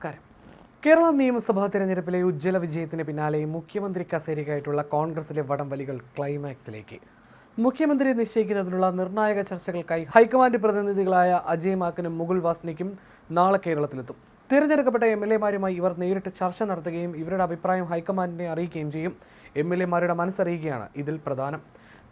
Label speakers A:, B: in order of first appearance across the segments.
A: നമസ്കാരം. കേരള നിയമസഭാ തെരഞ്ഞെടുപ്പിലെ ഉജ്ജ്വല വിജയത്തിന് പിന്നാലെ മുഖ്യമന്ത്രി കസേരയ്ക്കായിട്ടുള്ള കോൺഗ്രസിലെ വടംവലികൾ ക്ലൈമാക്സിലേക്ക്. മുഖ്യമന്ത്രിയെ നിശ്ചയിക്കുന്നതിനുള്ള നിർണായക ചർച്ചകൾക്കായി ഹൈക്കമാൻഡ് പ്രതിനിധികളായ അജയ് മാക്കനും മുകുൾ വാസ്നിക്കും നാളെ കേരളത്തിലെത്തും. തിരഞ്ഞെടുക്കപ്പെട്ട എംഎൽഎമാരുമായി ഇവർ നേരിട്ട് ചർച്ച നടത്തുകയും ഇവരുടെ അഭിപ്രായം ഹൈക്കമാൻഡിനെ അറിയിക്കുകയും ചെയ്യും. എംഎൽഎമാരുടെ മനസ്സറിയുകയാണ് ഇതിൽ പ്രധാനം.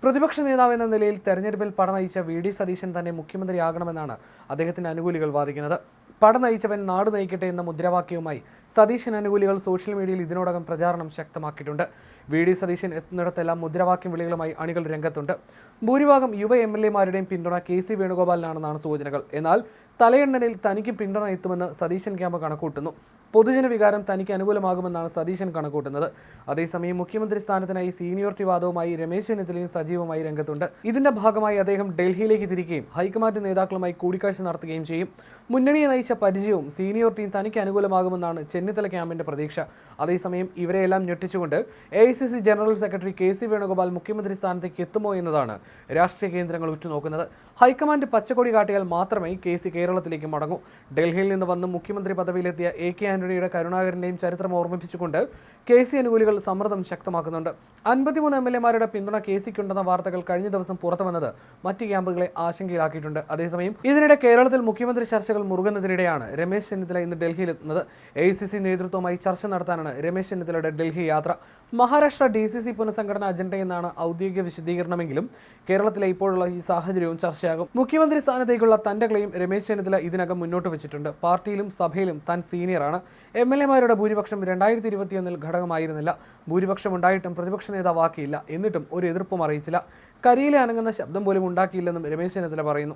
A: പ്രതിപക്ഷ നേതാവ് എന്ന നിലയിൽ തെരഞ്ഞെടുപ്പിൽ പട നയിച്ച വി.ഡി. സതീശൻ തന്നെ മുഖ്യമന്ത്രിയാകണമെന്നാണ് അദ്ദേഹത്തിന്റെ അനുകൂലികൾ വാദിക്കുന്നത്. പട നയിച്ചവൻ നാട് നയിക്കട്ടെ എന്ന മുദ്രാവാക്യവുമായി സതീശൻ അനുകൂലികൾ സോഷ്യൽ മീഡിയയിൽ ഇതിനോടകം പ്രചാരണം ശക്തമാക്കിയിട്ടുണ്ട്. വി.ഡി. സതീശൻ എത്തുന്നിടത്തെല്ലാം മുദ്രാവാക്യം വിളികളുമായി അണികൾ രംഗത്തുണ്ട്. ഭൂരിഭാഗം യുവ എംഎൽഎമാരുടെയും പിന്തുണ കെ.സി. വേണുഗോപാലിനാണെന്നാണ് സൂചനകൾ. എന്നാൽ തലയെണ്ണനിൽ തനിക്കും പിന്തുണ എത്തുമെന്ന് സതീശൻ ക്യാമ്പ് കണക്കൂട്ടുന്നു. പൊതുജന വികാരം തനിക്ക് അനുകൂലമാകുമെന്നാണ് സതീശൻ കണക്കൂട്ടുന്നത്. അതേസമയം മുഖ്യമന്ത്രി സ്ഥാനത്തിനായി സീനിയോറിറ്റി വാദവുമായി രമേശ് ചെന്നിത്തലയും സജീവമായി രംഗത്തുണ്ട്. ഇതിന്റെ ഭാഗമായി അദ്ദേഹം ഡൽഹിയിലേക്ക് തിരിക്കുകയും ഹൈക്കമാൻഡ് നേതാക്കളുമായി കൂടിക്കാഴ്ച നടത്തുകയും ചെയ്യും. മുന്നണിയെ നയിച്ച പരിചയവും സീനിയോറിറ്റിയും തനിക്ക് അനുകൂലമാകുമെന്നാണ് ചെന്നിത്തല ക്യാമ്പിന്റെ പ്രതീക്ഷ. അതേസമയം ഇവരെയെല്ലാം ഞെട്ടിച്ചുകൊണ്ട് AICC general secretary K C. Venugopal മുഖ്യമന്ത്രി സ്ഥാനത്തേക്ക് എത്തുമോ എന്നതാണ് രാഷ്ട്രീയ കേന്ദ്രങ്ങൾ ഉറ്റുനോക്കുന്നത്. ഹൈക്കമാൻഡ് പച്ചക്കൊടി കാട്ടിയാൽ മാത്രമേ കെ.സി. കേരളത്തിലേക്ക് മടങ്ങൂ. ഡൽഹിയിൽ നിന്ന് വന്ന് മുഖ്യമന്ത്രി പദവിയിലെത്തിയ A.K. ആന്റണിയുടെ കരുണാകരന്റെയും ചരിത്രം ഓർമ്മിപ്പിച്ചുകൊണ്ട് കെ.സി. അനുകൂലികൾ സമ്മർദ്ദം ശക്തമാക്കുന്നുണ്ട്. 53 എംഎൽഎമാരുടെ പിന്തുണ കെ.സിക്കുണ്ടെന്ന വാർത്തകൾ കഴിഞ്ഞ ദിവസം പുറത്തു വന്നത് മറ്റ് ക്യാമ്പുകളെ ആശങ്കയിലാക്കിയിട്ടുണ്ട്. അതേസമയം ഇതിനിടെ കേരളത്തിൽ മുഖ്യമന്ത്രി ചർച്ചകൾ മുറുകുന്നതിനിടെയാണ് രമേശ് ചെന്നിത്തല ഇന്ന് ഡൽഹിയിലെത്തുന്നത്. AICC നേതൃത്വവുമായി ചർച്ച നടത്താനാണ് രമേശ് ചെന്നിത്തലയുടെ ഡൽഹി യാത്ര. മഹാരാഷ്ട്ര DCC പുനഃസംഘടന അജണ്ടയെന്നാണ് ഔദ്യോഗിക വിശദീകരണമെങ്കിലും കേരളത്തിലെ ഇപ്പോഴുള്ള ഈ സാഹചര്യവും ചർച്ചയാകും. മുഖ്യമന്ത്രി സ്ഥാനത്തേക്കുള്ള തന്റെ ക്ലെയിം രമേശ് ചെന്നിത്തല ഇതിനകം മുന്നോട്ട് വെച്ചിട്ടുണ്ട്. പാർട്ടിയിലും സഭയിലും താൻ സീനിയറാണ്. എംഎൽഎമാരുടെ ഭൂരിപക്ഷം 2021 ഘടകമായിരുന്നില്ല. ഭൂരിപക്ഷം ഉണ്ടായിട്ടും പ്രതിപക്ഷ നേതാവാക്കിയില്ല. എന്നിട്ടും ഒരു എതിർപ്പും അറിയിച്ചില്ല. കരിയിലെ അനങ്ങുന്ന ശബ്ദം പോലും ഉണ്ടാക്കിയില്ലെന്നും രമേശ് ചെന്നിത്തല പറയുന്നു.